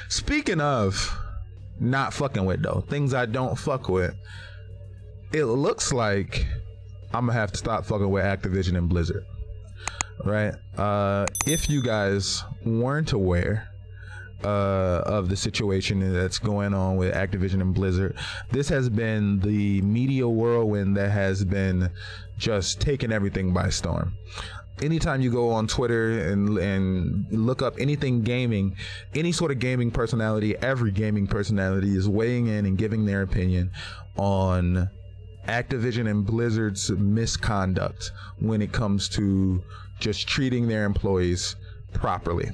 Speaking of not fucking with though, things I don't fuck with, it looks like I'm gonna have to stop fucking with Activision and Blizzard. Right? If you guys weren't aware of the situation that's going on with Activision and Blizzard, this has been the media whirlwind that has been just taking everything by storm. Anytime you go on Twitter and look up anything gaming, any sort of gaming personality, every gaming personality is weighing in and giving their opinion on Activision and Blizzard's misconduct when it comes to just treating their employees properly.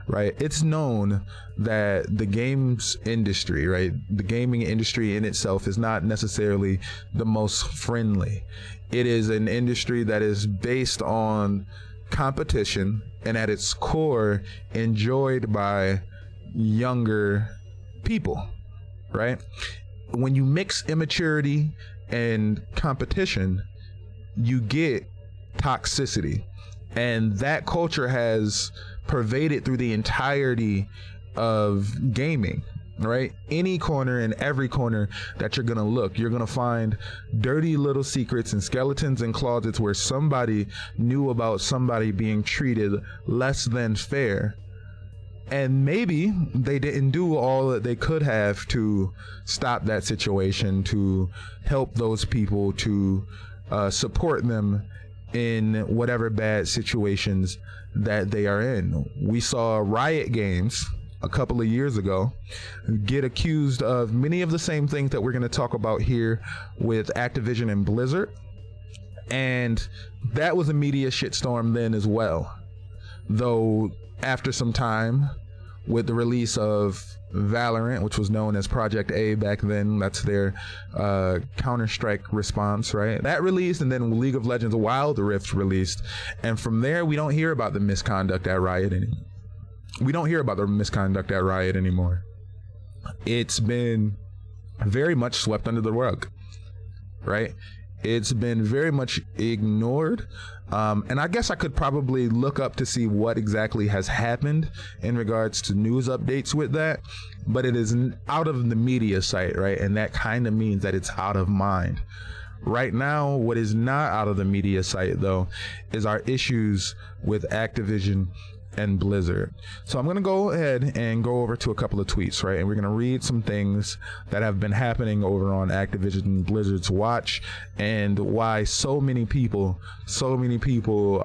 Right? It's known that the games industry, right? The gaming industry in itself is not necessarily the most friendly. It is an industry that is based on competition and at its core enjoyed by younger people, right? When you mix immaturity and competition, you get toxicity. And that culture has pervaded through the entirety of gaming, right? Any corner and every corner that you're gonna look, you're gonna find dirty little secrets and skeletons in closets where somebody knew about somebody being treated less than fair. And maybe they didn't do all that they could have to stop that situation, to help those people, to support them in whatever bad situations that they are in. We saw Riot Games a couple of years ago get accused of many of the same things that we're going to talk about here with Activision and Blizzard. And that was a media shitstorm then as well. Though after some time, with the release of Valorant, which was known as Project A back then, that's their Counter-Strike response, right? That released, and then League of Legends Wild Rift released. And from there, we don't hear about the misconduct at Riot anymore. It's been very much swept under the rug, right? It's been very much ignored. And I guess I could probably look up to see what exactly has happened in regards to news updates with that. But it is out of the media site, right? And that kind of means that it's out of mind. Right now, what is not out of the media site, though, is our issues with Activision and Blizzard. So I'm going to go ahead and go over to a couple of tweets, right? And we're going to read some things that have been happening over on Activision and Blizzard's watch, and why so many people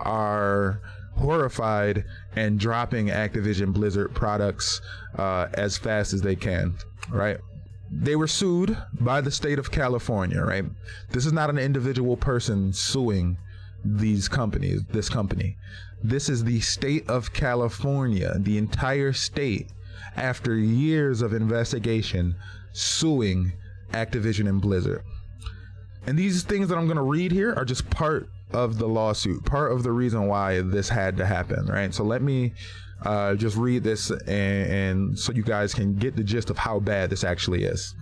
are horrified and dropping Activision Blizzard products as fast as they can, right? They were sued by the state of California, right? This is not an individual person suing this company. This is the state of California, the entire state, after years of investigation, suing Activision and Blizzard. And these things that I'm going to read here are just part of the lawsuit, part of the reason why this had to happen, right? So let me just read this and so you guys can get the gist of how bad this actually is.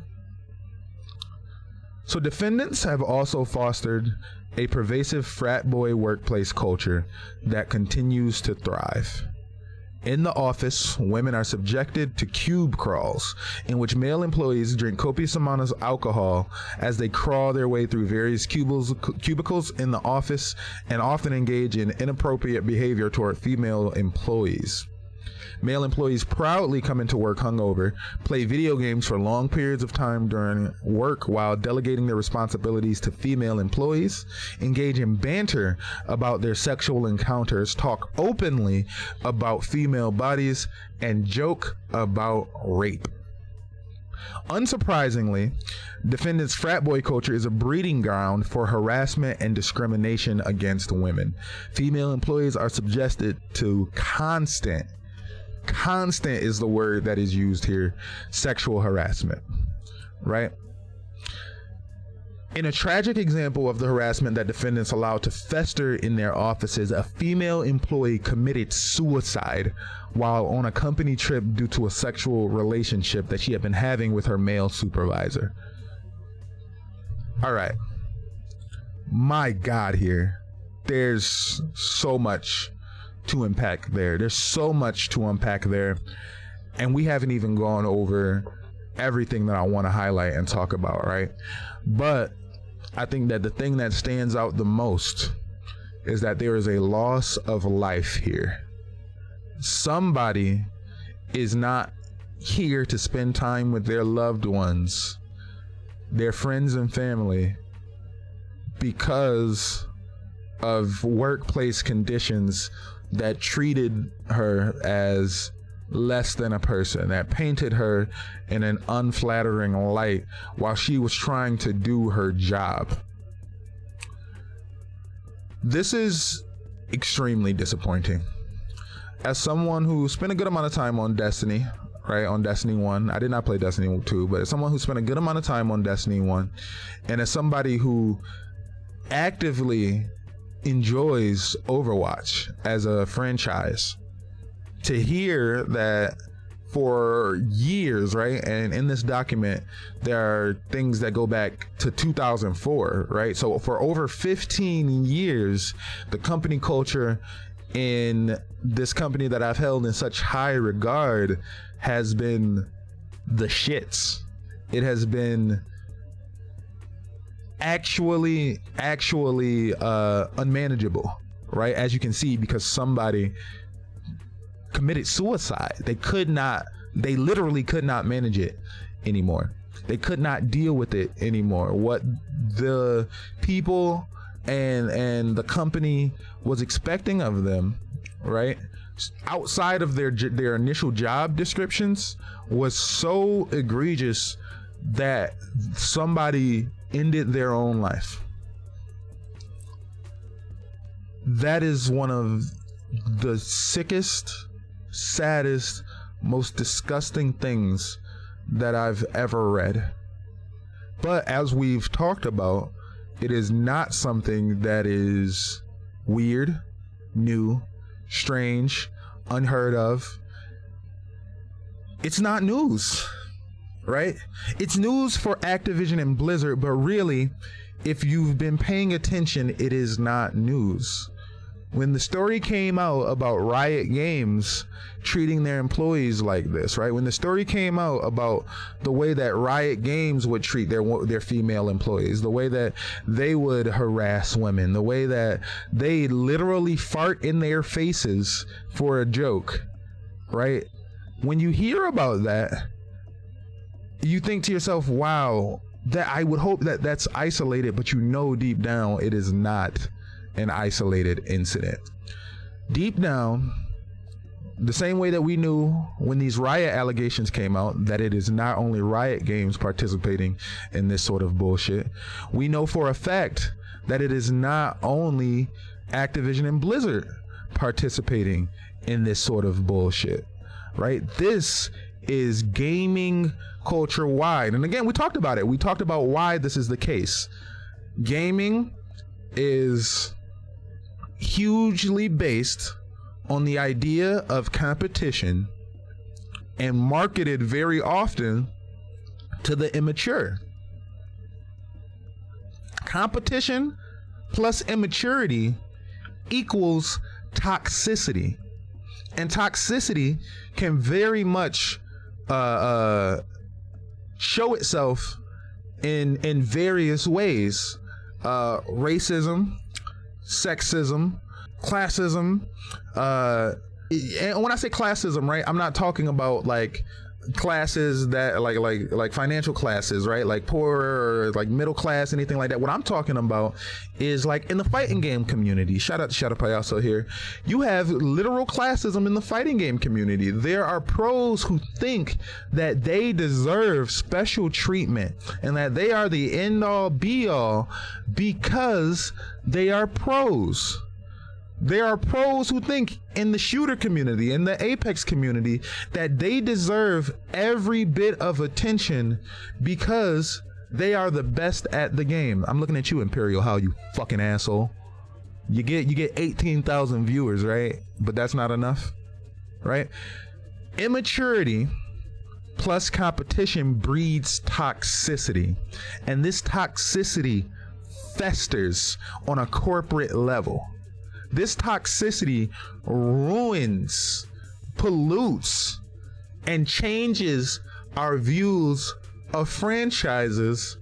So defendants have also fostered a pervasive frat boy workplace culture that continues to thrive. In the office, women are subjected to cube crawls, in which male employees drink copious amounts of alcohol as they crawl their way through various cubicles in the office, and often engage in inappropriate behavior toward female employees. Male employees proudly come into work hungover, play video games for long periods of time during work while delegating their responsibilities to female employees, engage in banter about their sexual encounters, talk openly about female bodies, and joke about rape. Unsurprisingly, defendants' frat boy culture is a breeding ground for harassment and discrimination against women. Female employees are subjected to constant is the word that is used here, sexual harassment, right? In a tragic example of the harassment that defendants allowed to fester in their offices, a female employee committed suicide while on a company trip due to a sexual relationship that she had been having with her male supervisor. All right. My God, here. There's so much to unpack there. And we haven't even gone over everything that I want to highlight and talk about, right? But I think that the thing that stands out the most is that there is a loss of life here. Somebody is not here to spend time with their loved ones, their friends and family, because of workplace conditions that treated her as less than a person, that painted her in an unflattering light while she was trying to do her job. This is extremely disappointing. As someone who spent a good amount of time on Destiny, right, on Destiny 1, I did not play Destiny 2, but as someone who spent a good amount of time on Destiny 1, and as somebody who actively enjoys Overwatch as a franchise, to hear that for years, right, and in this document there are things that go back to 2004, right, so for over 15 years the company culture in this company that I've held in such high regard has been the shits. It has been actually unmanageable, right, as you can see, because somebody committed suicide. They literally could not manage it anymore. They could not deal with it anymore. What the people and the company was expecting of them, right, outside of their initial job descriptions, was so egregious that somebody ended their own life. That is one of the sickest, saddest, most disgusting things that I've ever read. But as we've talked about, it is not something that is weird, new, strange, unheard of. It's not news, right? It's news for Activision and Blizzard, but really, if you've been paying attention, it is not news. When the story came out about Riot Games treating their employees like this, right? When the story came out about the way that Riot Games would treat their female employees, the way that they would harass women, the way that they literally fart in their faces for a joke, right? When you hear about that, you think to yourself, wow, that I would hope that that's isolated, but you know deep down it is not an isolated incident. Deep down, the same way that we knew when these Riot allegations came out that it is not only Riot Games participating in this sort of bullshit, we know for a fact that it is not only Activision and Blizzard participating in this sort of bullshit, right? This is gaming culture wide. And again, we talked about it. We talked about why this is the case. Gaming is hugely based on the idea of competition and marketed very often to the immature. Competition plus immaturity equals toxicity, and toxicity can very much show itself in various ways. Racism, sexism, classism, and when I say classism, right, I'm not talking about like classes that like financial classes, right, like poor or like middle class, anything like that. What I'm talking about is like in the fighting game community. Shout out to Shadow Payaso here. You have literal classism in the fighting game community. There are pros who think that they deserve special treatment and that they are the end all be all because they are pros. There are pros who think in the shooter community, in the Apex community, that they deserve every bit of attention because they are the best at the game. I'm looking at you, Imperial How, you fucking asshole. You get 18,000 viewers, right? But that's not enough, right? Immaturity plus competition breeds toxicity, and this toxicity festers on a corporate level. This toxicity ruins, pollutes, and changes our views of franchises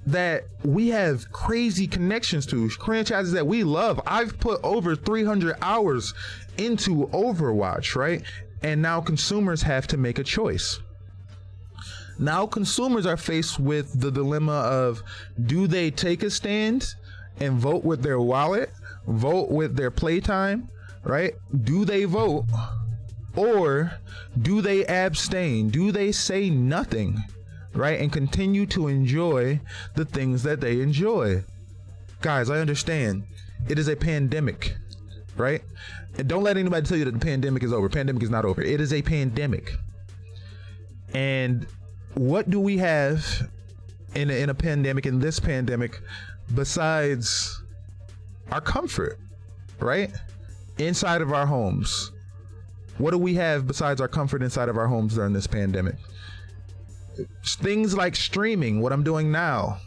that we have crazy connections to, franchises that we love. I've put over 300 hours into Overwatch, right? And now consumers have to make a choice. Now consumers are faced with the dilemma of, do they take a stand and vote with their wallet, vote with their playtime, right? Do they vote, or do they abstain? Do they say nothing, right? And continue to enjoy the things that they enjoy? Guys, I understand it is a pandemic, right? And don't let anybody tell you that the pandemic is over. Pandemic is not over. It is a pandemic. And what do we have in a pandemic, in this pandemic, besides our comfort, right? Inside of our homes. What do we have besides our comfort inside of our homes during this pandemic? Things like streaming, what I'm doing now,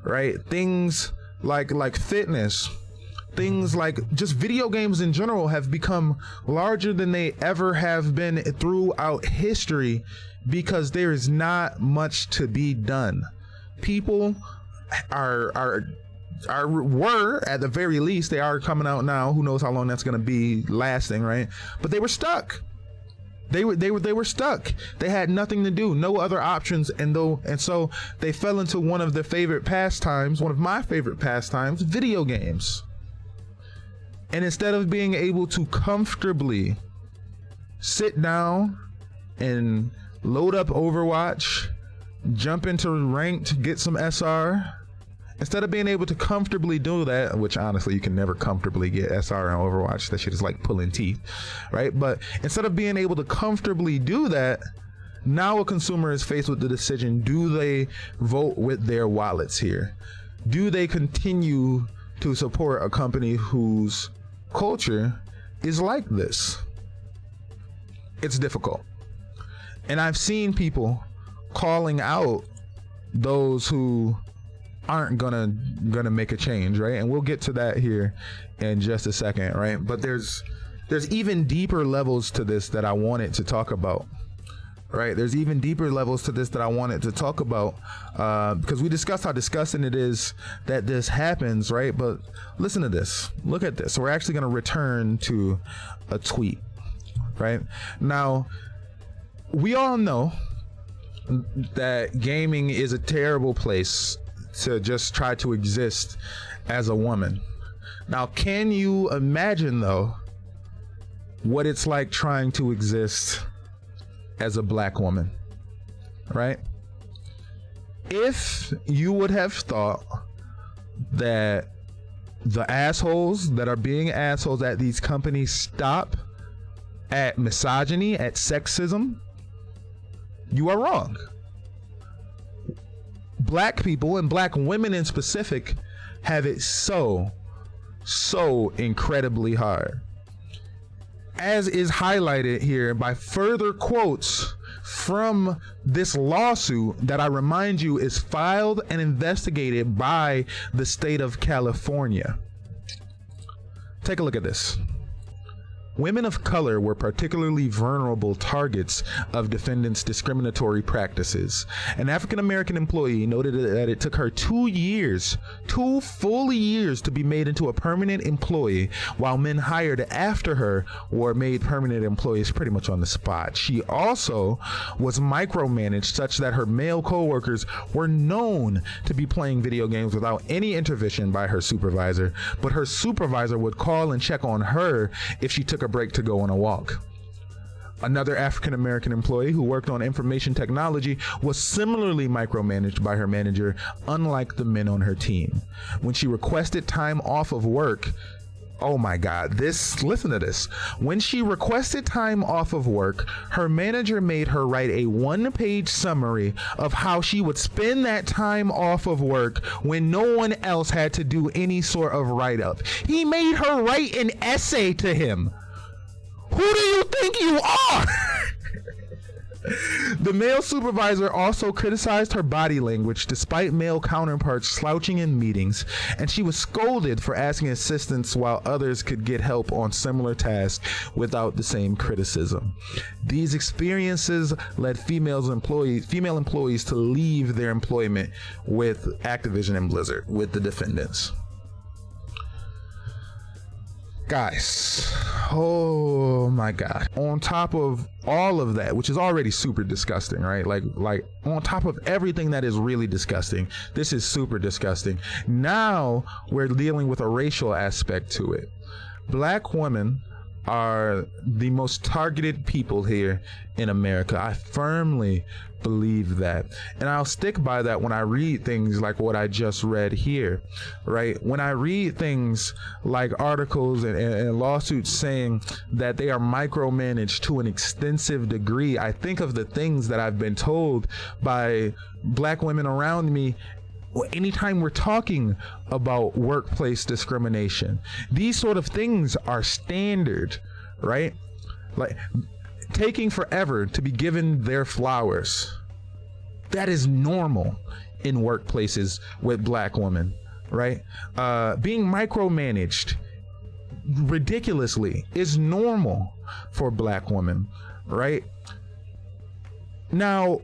right? Things like fitness, things like just video games in general have become larger than they ever have been throughout history, because there is not much to be done. People were, at the very least, they are coming out now. Who knows how long that's going to be lasting, right? But they were stuck. They were stuck. They had nothing to do, no other options, and so they fell into one of their favorite pastimes, one of my favorite pastimes, video games. And instead of being able to comfortably sit down and load up Overwatch, jump into ranked, get some SR, instead of being able to comfortably do that, which honestly you can never comfortably get SR in Overwatch, that shit is like pulling teeth, right? But instead of being able to comfortably do that, now a consumer is faced with the decision: do they vote with their wallets here? Do they continue to support a company whose culture is like this? It's difficult. And I've seen people calling out those who aren't gonna make a change, right? And we'll get to that here in just a second, right? But there's even deeper levels to this that I wanted to talk about, right? There's even deeper levels to this that I wanted to talk about, because we discussed how disgusting it is that this happens, right? But listen to this. Look at this. So we're actually gonna return to a tweet, right? Now, we all know that gaming is a terrible place to just try to exist as a woman. Now, can you imagine though what it's like trying to exist as a black woman, right? If you would have thought that the assholes that are being assholes at these companies stop at misogyny, at sexism, you are wrong. Black people, and black women in specific, have it so incredibly hard, as is highlighted here by further quotes from this lawsuit that, I remind you, is filed and investigated by the state of California. Take a look at this. Women of color were particularly vulnerable targets of defendants' discriminatory practices. An African-American employee noted that it took her 2 full years to be made into a permanent employee, while men hired after her were made permanent employees pretty much on the spot. She also was micromanaged such that her male coworkers were known to be playing video games without any intervention by her supervisor, but her supervisor would call and check on her if she took a break to go on a walk. Another African-American employee who worked on information technology was similarly micromanaged by her manager, unlike the men on her team. When she requested time off of work, oh my God, listen to this. When she requested time off of work, her manager made her write a 1-page summary of how she would spend that time off of work when no one else had to do any sort of write-up. He made her write an essay to him. Who do you think you are? The male supervisor also criticized her body language despite male counterparts slouching in meetings, and she was scolded for asking assistance while others could get help on similar tasks without the same criticism. These experiences led female employees to leave their employment with Activision and Blizzard, with the defendants. Guys, oh my god. On top of all of that, which is already super disgusting, right? Like on top of everything that is really disgusting, this is super disgusting. Now we're dealing with a racial aspect to it. Black women are the most targeted people here in America. I firmly believe that, and I'll stick by that when I read things like what I just read here, right? When I read things like articles and lawsuits saying that they are micromanaged to an extensive degree, I think of the things that I've been told by black women around me anytime we're talking about workplace discrimination. These sort of things are standard, right? Like taking forever to be given their flowers. That is normal in workplaces with black women, right? Being micromanaged ridiculously is normal for black women, right? Now,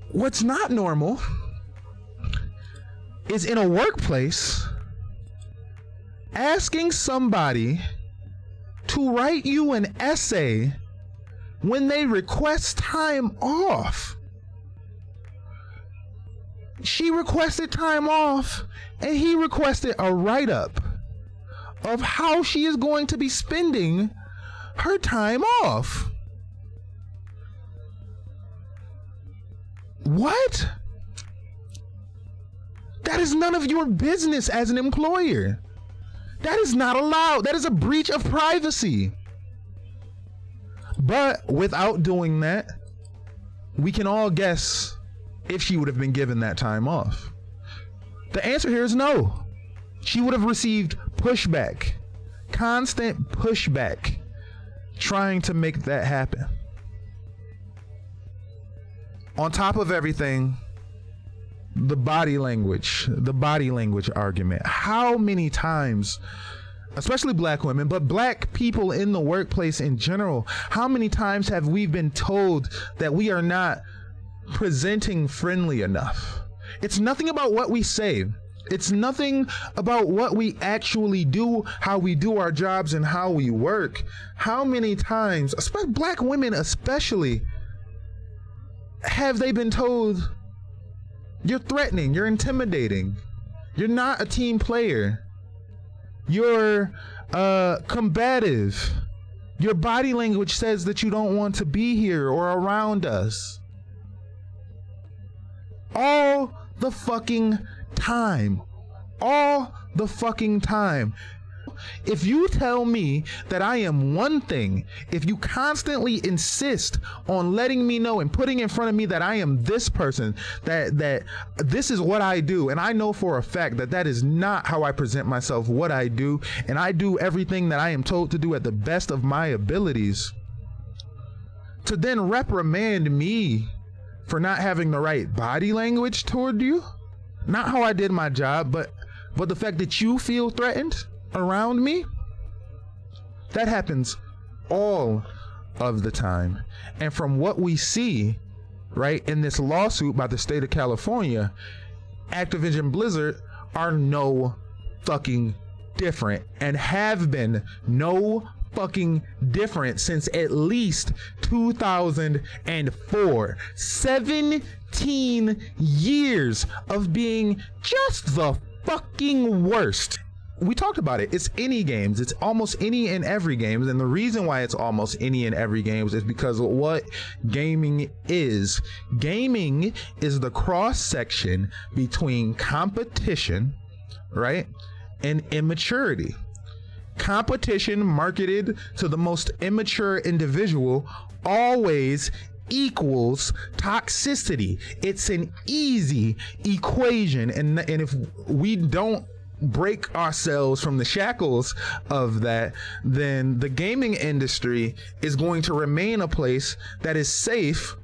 what's not normal is in a workplace asking somebody to write you an essay when they request time off. She requested time off and he requested a write-up of how she is going to be spending her time off. What? That is none of your business as an employer. That is not allowed. That is a breach of privacy. But without doing that, we can all guess if she would have been given that time off. The answer here is no. She would have received pushback, constant pushback, trying to make that happen. On top of everything, the body language argument. How many times, especially black women, but black people in the workplace in general, how many times have we been told that we are not presenting friendly enough? It's nothing about what we say. It's nothing about what we actually do, how we do our jobs and how we work. How many times, especially black women especially, have they been told, you're threatening, you're intimidating, you're not a team player, you're combative, your body language says that you don't want to be here or around us? All the fucking time. All the fucking time. If you tell me that I am one thing, if you constantly insist on letting me know and putting in front of me that I am this person, that this is what I do, and I know for a fact that that is not how I present myself, what I do, and I do everything that I am told to do at the best of my abilities, to then reprimand me for not having the right body language toward you, not how I did my job, but the fact that you feel threatened around me, that happens all of the time. And from what we see, right, in this lawsuit by the state of California, Activision Blizzard are no fucking different and have been no fucking different since at least 2004. 17 years of being just the fucking worst. We talked about it. It's any games. It's almost any and every games. And the reason why it's almost any and every games is because of what gaming is. Gaming is the cross section between competition, right, and immaturity. Competition marketed to the most immature individual always equals toxicity. It's an easy equation, and if we don't break ourselves from the shackles of that, then the gaming industry is going to remain a place that is safe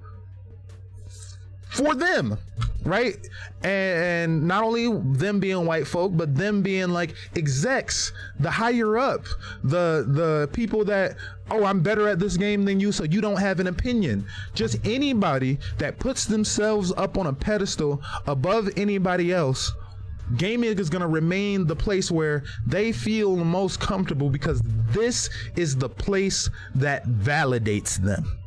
for them, right? And not only them being white folk, but them being like execs, the higher up, the people that, oh, I'm better at this game than you, so you don't have an opinion. Just anybody that puts themselves up on a pedestal above anybody else. Gaming is going to remain the place where they feel the most comfortable, because this is the place that validates them.